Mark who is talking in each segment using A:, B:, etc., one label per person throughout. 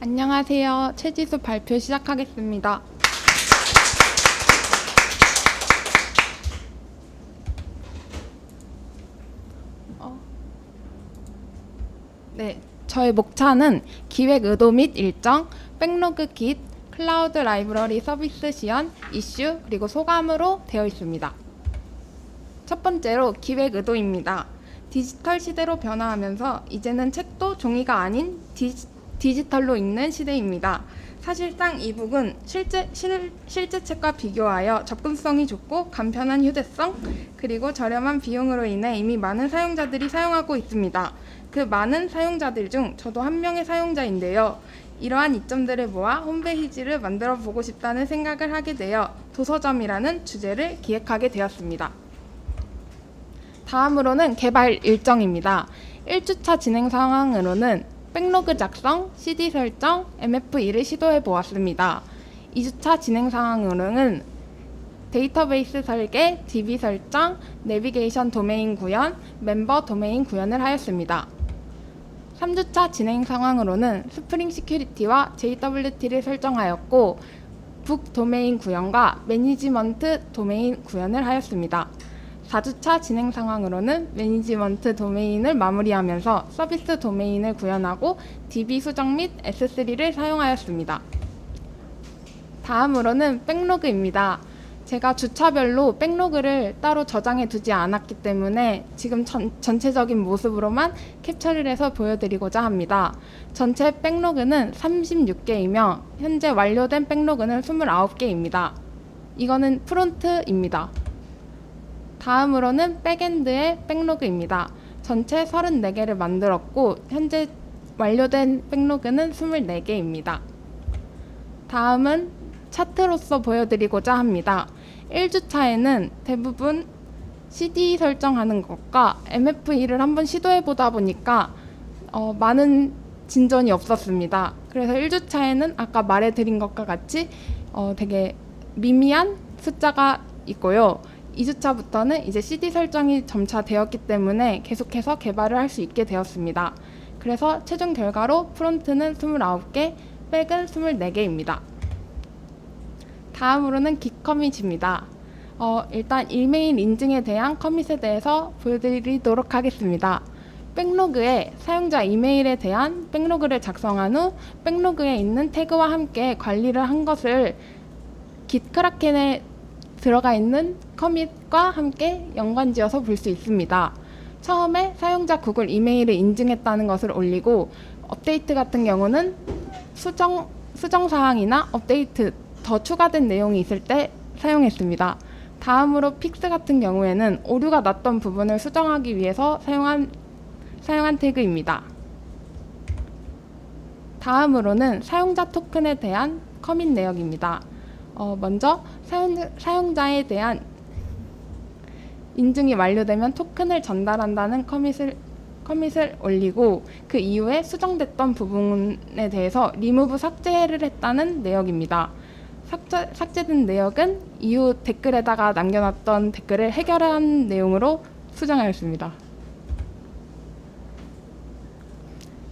A: 안녕하세요. 최지수 발표 시작하겠습니다. 네, 저의 목차는 기획 의도 및 일정, 백로그 킷, 클라우드 라이브러리 서비스 시연, 이슈, 그리고 소감으로 되어 있습니다. 첫 번째로 기획 의도입니다. 디지털 시대로 변화하면서 이제는 책도 종이가 아닌 디지털로 읽는 시대입니다. 사실상 이북은 실제 책과 비교하여 접근성이 좋고 간편한 휴대성, 그리고 저렴한 비용으로 인해 이미 많은 사용자들이 사용하고 있습니다. 그 많은 사용자들 중 저도 한 명의 사용자인데요. 이러한 이점들을 모아 홈페이지를 만들어 보고 싶다는 생각을 하게 되어 도서점이라는 주제를 기획하게 되었습니다. 다음으로는 개발 일정입니다. 1주차 진행 상황으로는 백로그 작성, CD 설정, MF2를 시도해 보았습니다. 2주차 진행 상황으로는 데이터베이스 설계, DB 설정, 내비게이션 도메인 구현, 멤버 도메인 구현을 하였습니다. 3주차 진행 상황으로는 스프링 시큐리티와 JWT를 설정하였고 북 도메인 구현과 매니지먼트 도메인 구현을 하였습니다. 4주차 진행 상황으로는 매니지먼트 도메인을 마무리하면서 서비스 도메인을 구현하고 DB 수정 및 S3를 사용하였습니다. 다음으로는 백로그입니다. 제가 주차별로 백로그를 따로 저장해 두지 않았기 때문에 지금 전체적인 모습으로만 캡처를 해서 보여드리고자 합니다. 전체 백로그는 36개이며 현재 완료된 백로그는 29개입니다. 이거는 프론트입니다. 다음으로는 백엔드의 백로그입니다. 전체 34개를 만들었고 현재 완료된 백로그는 24개입니다. 다음은 차트로서 보여드리고자 합니다. 1주차에는 대부분 CD 설정하는 것과 MF2를 한번 시도해보다 보니까 많은 진전이 없었습니다. 그래서 1주차에는 아까 말해드린 것과 같이 되게 미미한 숫자가 있고요. 2주차부터는 이제 CD 설정이 점차 되었기 때문에 계속해서 개발을 할 수 있게 되었습니다. 그래서 최종 결과로 프론트는 29개, 백은 24개입니다. 다음으로는 깃커밋입니다. 일단 일메일 인증에 대한 커밋에 대해서 보여드리도록 하겠습니다. 백로그에 사용자 이메일에 대한 백로그를 작성한 후 백로그에 있는 태그와 함께 관리를 한 것을 깃크라켄에 들어가 있는 커밋과 함께 연관지어서 볼 수 있습니다. 처음에 사용자 구글 이메일을 인증했다는 것을 올리고 업데이트 같은 경우는 수정사항이나 업데이트 더 추가된 내용이 있을 때 사용했습니다. 다음으로 픽스 같은 경우에는 오류가 났던 부분을 수정하기 위해서 사용한 태그입니다. 다음으로는 사용자 토큰에 대한 커밋 내역입니다. 먼저 사용자에 대한 인증이 완료되면 토큰을 전달한다는 커밋을 올리고 그 이후에 수정됐던 부분에 대해서 리무브 삭제를 했다는 내역입니다. 삭제된 내역은 이후 댓글에다가 남겨놨던 댓글을 해결한 내용으로 수정하였습니다.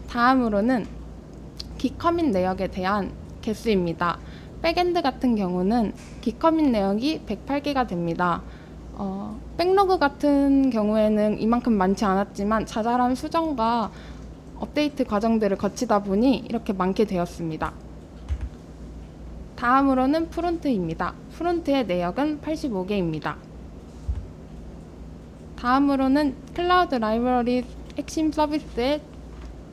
A: 다음으로는 깃커밋 내역에 대한 개수입니다. 백엔드 같은 경우는 깃커밋 내역이 108개가 됩니다. 백로그 같은 경우에는 이만큼 많지 않았지만 자잘한 수정과 업데이트 과정들을 거치다 보니 이렇게 많게 되었습니다. 다음으로는 프론트입니다. 프론트의 내역은 85개입니다. 다음으로는 클라우드 라이브러리 핵심 서비스에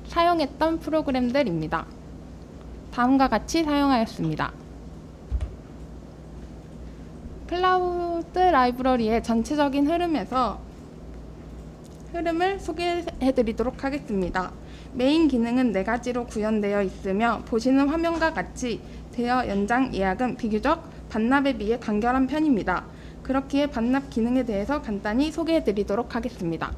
A: 사용했던 프로그램들입니다. 다음과 같이 사용하였습니다. 클라우드 라이브러리의 전체적인 흐름을 소개해 드리도록 하겠습니다. 메인 기능은 4가지로 구현되어 있으며 보시는 화면과 같이 대여 연장 예약은 비교적 반납에 비해 간결한 편입니다. 그렇기에 반납 기능에 대해서 간단히 소개해 드리도록 하겠습니다.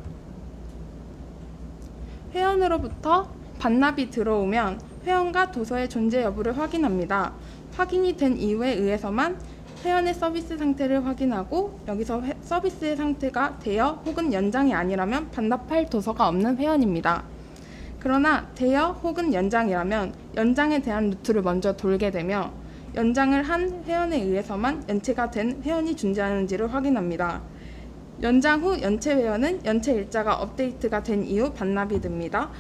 A: 회원으로부터 반납이 들어오면 회원과 도서의 존재 여부를 확인합니다. 확인이 된 이유에 의해서만 회원의 서비스 상태를 확인하고 여기서 서비스의 상태가 대여 혹은 연장이 아니라면 반납할 도서가 없는 회원입니다. 그러나 대여 혹은 연장이라면 연장에 대한 루트를 먼저 돌게 되며 연장을 한 회원에 의해서만 연체가 된 회원이 존재하는지를 확인합니다. 연장 후 연체 회원은 연체 일자가 업데이트가 된 이후 반납이 됩니다.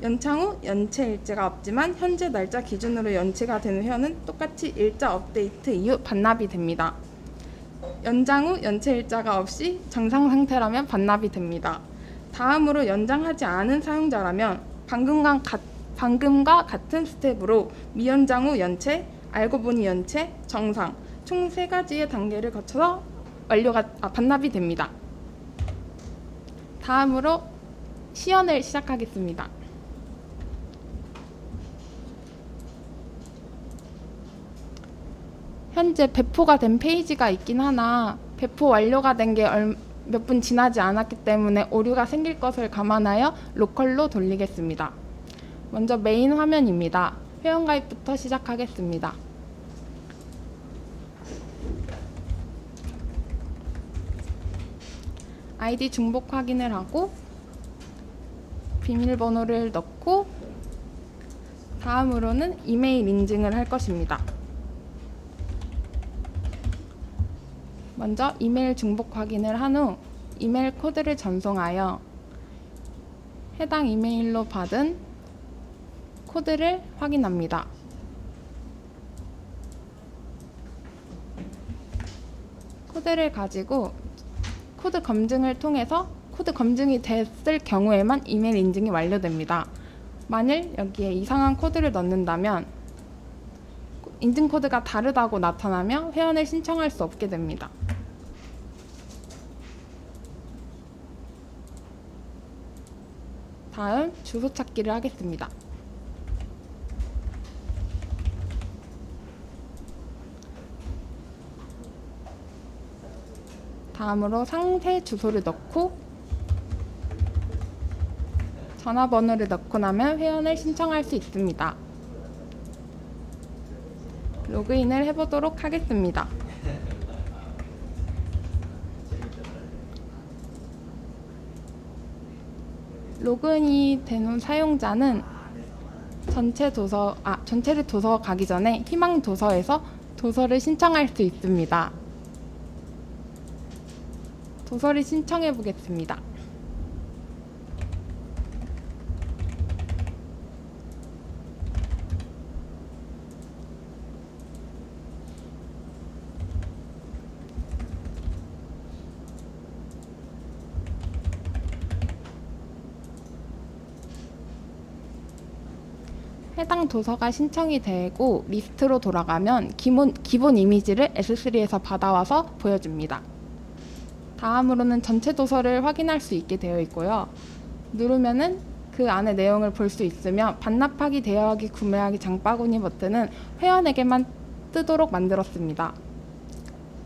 A: 연장 후 연체 일자가 없지만 현재 날짜 기준으로 연체가 된 회원은 똑같이 일자 업데이트 이후 반납이 됩니다. 연장 후 연체 일자가 없이 정상 상태라면 반납이 됩니다. 다음으로 연장하지 않은 사용자라면 방금과 같은 스텝으로 미연장 후 연체, 알고 보니 연체, 정상 총 3가지의 단계를 거쳐서 반납이 됩니다. 다음으로 시연을 시작하겠습니다. 현재 배포가 된 페이지가 있긴 하나 배포 완료가 된 게 몇 분 지나지 않았기 때문에 오류가 생길 것을 감안하여 로컬로 돌리겠습니다. 먼저 메인 화면입니다. 회원가입부터 시작하겠습니다. 아이디 중복 확인을 하고 비밀번호를 넣고 다음으로는 이메일 인증을 할 것입니다. 먼저 이메일 중복 확인을 한 후 이메일 코드를 전송하여 해당 이메일로 받은 코드를 확인합니다. 코드를 가지고 코드 검증을 통해서 코드 검증이 됐을 경우에만 이메일 인증이 완료됩니다. 만일 여기에 이상한 코드를 넣는다면 인증 코드가 다르다고 나타나며 회원을 신청할 수 없게 됩니다. 다음 주소 찾기를 하겠습니다. 다음으로 상세 주소를 넣고 전화번호를 넣고 나면 회원을 신청할 수 있습니다. 로그인을 해보도록 하겠습니다. 로그인이 된 후 사용자는 전체를 도서 가기 전에 희망 도서에서 도서를 신청할 수 있습니다. 도서를 신청해 보겠습니다. 해당 도서가 신청이 되고 리스트로 돌아가면 기본 이미지를 S3에서 받아와서 보여줍니다. 다음으로는 전체 도서를 확인할 수 있게 되어 있고요. 누르면은 그 안에 내용을 볼 수 있으며 반납하기, 대여하기, 구매하기, 장바구니 버튼은 회원에게만 뜨도록 만들었습니다.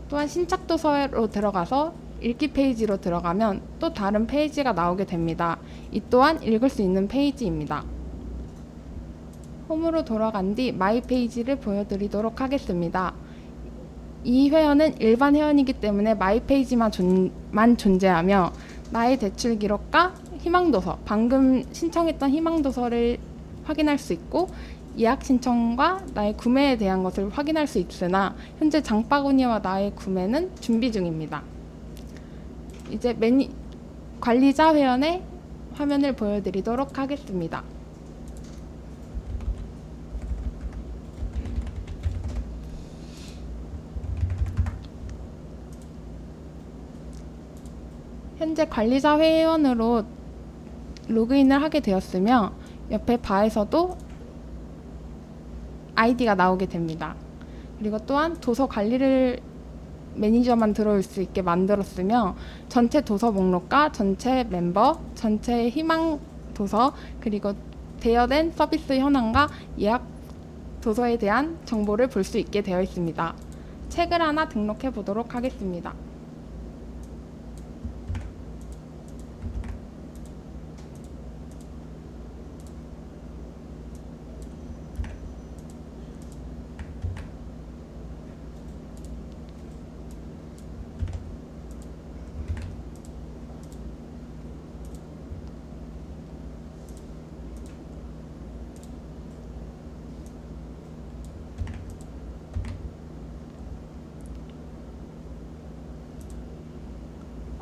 A: 또한 신착 도서로 들어가서 읽기 페이지로 들어가면 또 다른 페이지가 나오게 됩니다. 이 또한 읽을 수 있는 페이지입니다. 홈으로 돌아간 뒤 마이 페이지를 보여드리도록 하겠습니다. 이 회원은 일반 회원이기 때문에 마이 페이지만 존재하며 나의 대출 기록과 희망도서, 방금 신청했던 희망도서를 확인할 수 있고 예약 신청과 나의 구매에 대한 것을 확인할 수 있으나 현재 장바구니와 나의 구매는 준비 중입니다. 이제 관리자 회원의 화면을 보여드리도록 하겠습니다. 현재 관리자 회원으로 로그인을 하게 되었으며 옆에 바에서도 아이디가 나오게 됩니다. 그리고 또한 도서 관리를 매니저만 들어올 수 있게 만들었으며 전체 도서 목록과 전체 멤버, 전체 희망 도서, 그리고 대여된 서비스 현황과 예약 도서에 대한 정보를 볼 수 있게 되어 있습니다. 책을 하나 등록해 보도록 하겠습니다.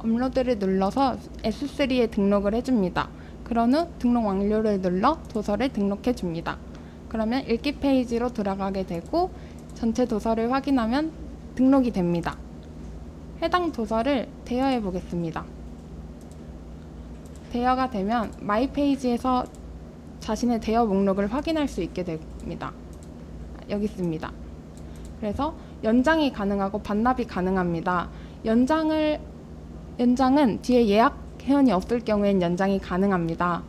A: 업로드를 눌러서 S3에 등록을 해줍니다. 그런 후 등록 완료를 눌러 도서를 등록해줍니다. 그러면 읽기 페이지로 들어가게 되고 전체 도서를 확인하면 등록이 됩니다. 해당 도서를 대여해 보겠습니다. 대여가 되면 마이 페이지에서 자신의 대여 목록을 확인할 수 있게 됩니다. 여기 있습니다. 그래서 연장이 가능하고 반납이 가능합니다. 연장은 뒤에 예약 회원이 없을 경우엔 연장이 가능합니다.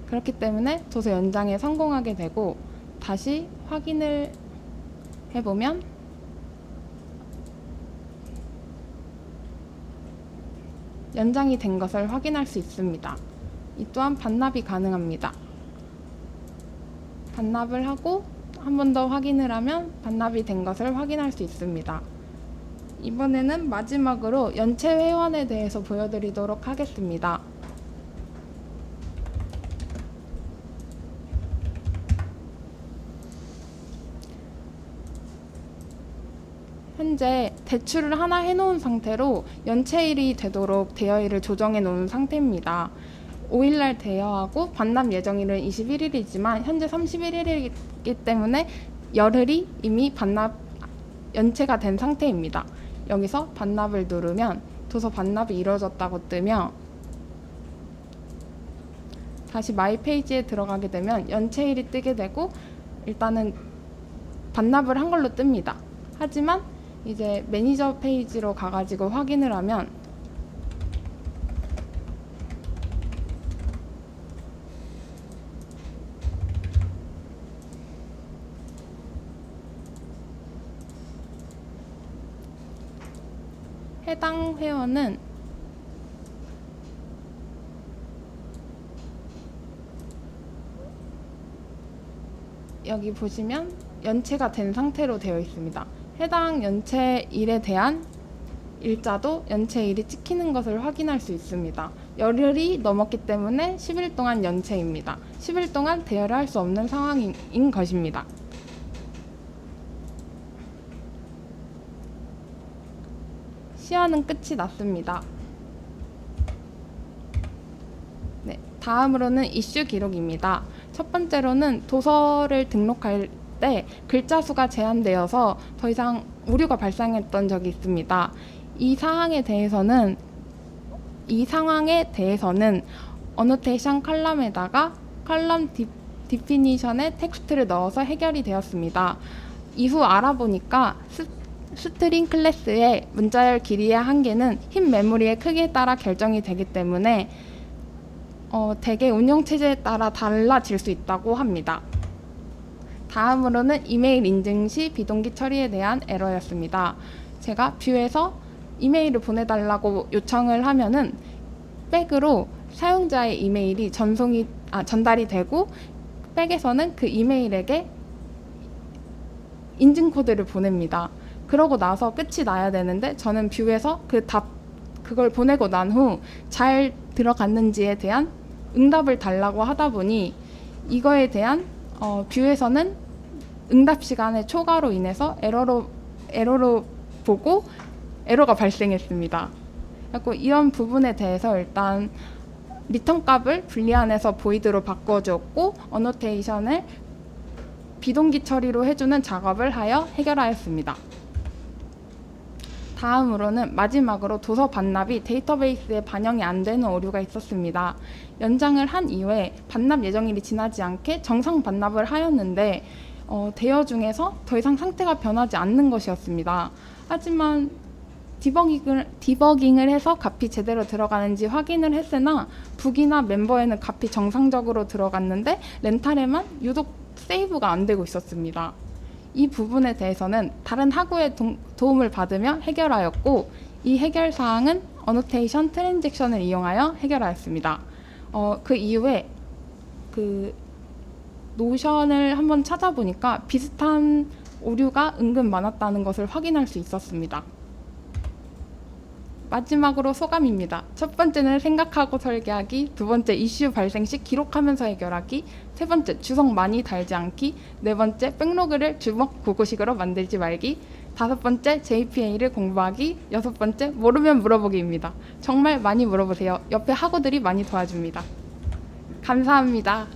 A: 그렇기 때문에 도서 연장에 성공하게 되고 다시 확인을 해보면 연장이 된 것을 확인할 수 있습니다. 이 또한 반납이 가능합니다. 반납을 하고 한 번 더 확인을 하면 반납이 된 것을 확인할 수 있습니다. 이번에는 마지막으로 연체 회원에 대해서 보여드리도록 하겠습니다. 현재 대출을 하나 해놓은 상태로 연체일이 되도록 대여일을 조정해 놓은 상태입니다. 5일날 대여하고 반납 예정일은 21일이지만 현재 31일이기 때문에 열흘이 이미 연체가 된 상태입니다. 여기서 반납을 누르면 도서 반납이 이루어졌다고 뜨며 다시 마이 페이지에 들어가게 되면 연체일이 뜨게 되고 일단은 반납을 한 걸로 뜹니다. 하지만 이제 매니저 페이지로 가가지고 확인을 하면 해당 회원은 여기 보시면 연체가 된 상태로 되어 있습니다. 해당 연체일에 대한 일자도 연체일이 찍히는 것을 확인할 수 있습니다. 열흘이 넘었기 때문에 10일 동안 연체입니다. 10일 동안 대여를 할 수 없는 상황인 것입니다. 시연은 끝이 났습니다. 네, 다음으로는 이슈 기록입니다. 첫 번째로는 도서를 등록할 때 글자 수가 제한되어서 더 이상 오류가 발생했던 적이 있습니다. 이 상황에 대해서는 어노테이션 컬럼에다가 컬럼 디피니션에 텍스트를 넣어서 해결이 되었습니다. 이후 알아보니까 스트링 클래스의 문자열 길이의 한계는 힙 메모리의 크기에 따라 결정이 되기 때문에 대개 운영체제에 따라 달라질 수 있다고 합니다. 다음으로는 이메일 인증 시 비동기 처리에 대한 에러였습니다. 제가 뷰에서 이메일을 보내달라고 요청을 하면은 백으로 사용자의 이메일이 전달이 되고 백에서는 그 이메일에게 인증 코드를 보냅니다. 그러고 나서 끝이 나야 되는데 저는 뷰에서 그걸 보내고 난 후 잘 들어갔는지에 대한 응답을 달라고 하다 보니 이거에 대한 뷰에서는 응답 시간의 초과로 인해서 에러로 보고 에러가 발생했습니다. 그래서 이런 부분에 대해서 일단 리턴 값을 불리안에서 보이드로 바꿔주었고 어노테이션을 비동기 처리로 해주는 작업을 하여 해결하였습니다. 다음으로는 마지막으로 도서 반납이 데이터베이스에 반영이 안 되는 오류가 있었습니다. 연장을 한 이후에 반납 예정일이 지나지 않게 정상 반납을 하였는데 대여 중에서 더 이상 상태가 변하지 않는 것이었습니다. 하지만 디버깅을 해서 값이 제대로 들어가는지 확인을 했으나 북이나 멤버에는 값이 정상적으로 들어갔는데 렌탈에만 유독 세이브가 안 되고 있었습니다. 이 부분에 대해서는 다른 학우의 도움을 받으며 해결하였고 이 해결사항은 어노테이션 트랜잭션을 이용하여 해결하였습니다. 그 이후에 노션을 한번 찾아보니까 비슷한 오류가 은근 많았다는 것을 확인할 수 있었습니다. 마지막으로 소감입니다. 첫 번째는 생각하고 설계하기, 두 번째 이슈 발생 시 기록하면서 해결하기, 세 번째 주석 많이 달지 않기, 네 번째 백로그를 주먹 고고식으로 만들지 말기, 5번째 JPA를 공부하기, 6번째 모르면 물어보기입니다. 정말 많이 물어보세요. 옆에 학우들이 많이 도와줍니다. 감사합니다.